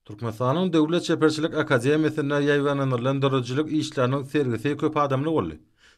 Türkmenistanyň Döwlet Çeperçilik Akademiýasyna ýaýganylan dörjülük işleriniň sergisi köp adamly boldy.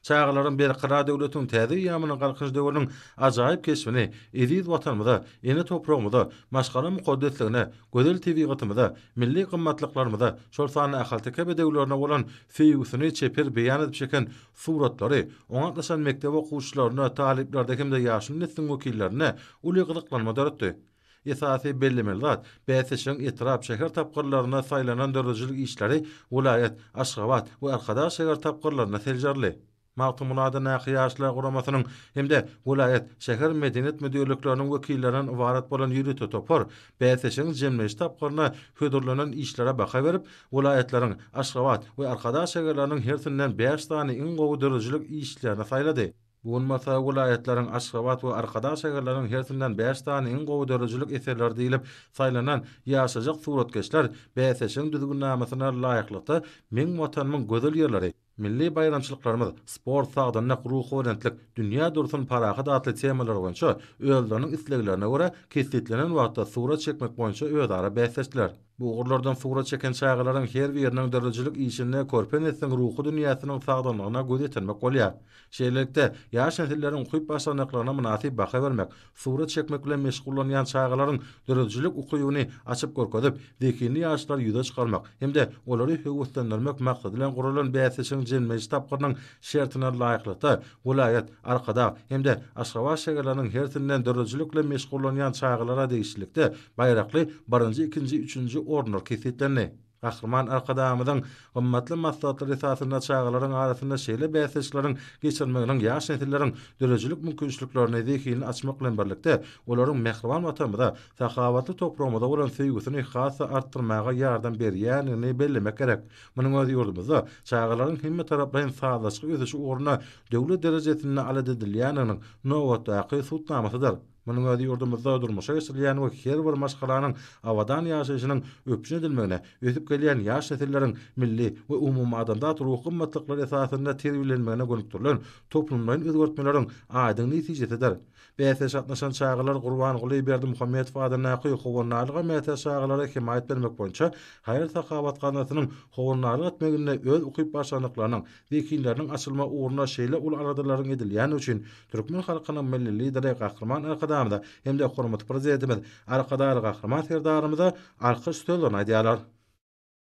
Çağlaryň bir qara döwletiň täze ýamynyň galkyş döwrüniň ajaýyp keşfini, eziz watanymyza, ene topragymyza, maşgara mukaddesligine, gözel tebigatymyza, milli gymmatlyklarymyza, şol sany ahal tekebe döwlerine bolan feýgüsini çeper beýan edip çeken suratlary, oňa atlaşan mektep okuwçylaryna, taliplerde hemde ýaşy neslin wekillerine uly gyzyklanma döretdi. Esasy bellemeli zat, bäsişiň etrap şäher tapgyrlaryna saýlanan dörjülük işleri vilayet, Aşgabat we arkadaş şäher tapgyrlaryna seljarly. Magtymulada näki ýaşlar guramasynyň hemde vilayet, şäher medeniýet müdürlükleriniň wekillerinden ibaret bolan ýürüte topar, bäsişiň jemleşik tapgyryna hödürlenen işlere baka berip, vilayetleriň Aşgabat we arkadaş şäherleriniň hersinden 5 tany iň gowy dörjülük işlerini saýlady. Bulmasa vilayetleriň Aşgabat we arkadaş şäherleriň hersinden 5 tany iň gowy dörjülük eserler diýilip saýlanan ýaşajak suratkeşler bäsişiň düzgünlämesine laýyklykda meň watanymyň gözel ýerleri, milli bayramçylyklarymyz, sport sagdanlyk ruhy örentlik, dünýä dursun parahy datly temalar boýunça özleriniň isleglerine görä kesletlenen wagtda surat çekmek boýunça özara bäsleşdiler. Bu ugurlardan surat çeken çağlaryň her biriniň dörjülük işine körpen etsen ruhy dünýäsiniň sagdanlygyna göz yetirmek bolýar. Şeýlelikde ýaş nesilleriň ukuyp başlanyklaryna munasyp baka bermek, surat çekmek bilen meşgullanýan çağlaryň dörjülük ukuwyny açyp görkezip, zekini ýaşlar ýüze çykarmak hemde olary höwüslendirmek maksady bilen gurulan bäsişiň jemleşik tapgyrynyň şertine laýyklykda vilayet, arkada hemde Aşgabat şäherleriniň hersinden dörjülükle meşgullanýan çağlara degişlikde baýrakly 1-nji, 2-nji, 3-nji ornlar kesitlerini. Gahrman arkadamyzyň gymmatly maslahatlar esasynda çağlaryň arasynda şeýle bäsişleriň geçirmeginiň ýaş nesilleriň dörjülük mümkinçiliklerini zekini açmak bilen birlikde olaryň mehriban watanymyza, sahawatly topragymyza bolan söýgüsini hassa artdyrmaga ýardam berýänini bellemek gerek. Munyň öz ýurdumyzda çağlaryň hemme taraplaryň sağlaşyk ösüşi orna döwlet derejesinde alad edilýäniniň nowatdaky sutnamasydyr. Munyň öz ýurdumyzda durmuşa geçirilýän we her bir maşgalanyň awadan ýaşaýyşynyň öpüşe edilmegine, ösüp gelýän ýaş nesilleriň milli we umumy adamzat ruhy gymmatlyklary esasynda terbiýelenmegine gönükdirilen toplumlaryň özgertmeleriň aýdyň netijesidir. Bäse şatnaşan çağlar Gurban Guly Berdimuhammedow adına howanalyga mätäç çağlara himayet bermek boýunça haýır sakawat ganatynyň howanalyk etmegine öz ukyp başlanyklarynyň wekilleriniň açylma uğruna şeýle ul aradalaryň edilýän üçin türkmen halkynyň milli lideri Gahrman arkadamyda hemde hormat prezidentimiz arkadar Gahrman serdarymyza alkyş sözlerini aýdýarlar.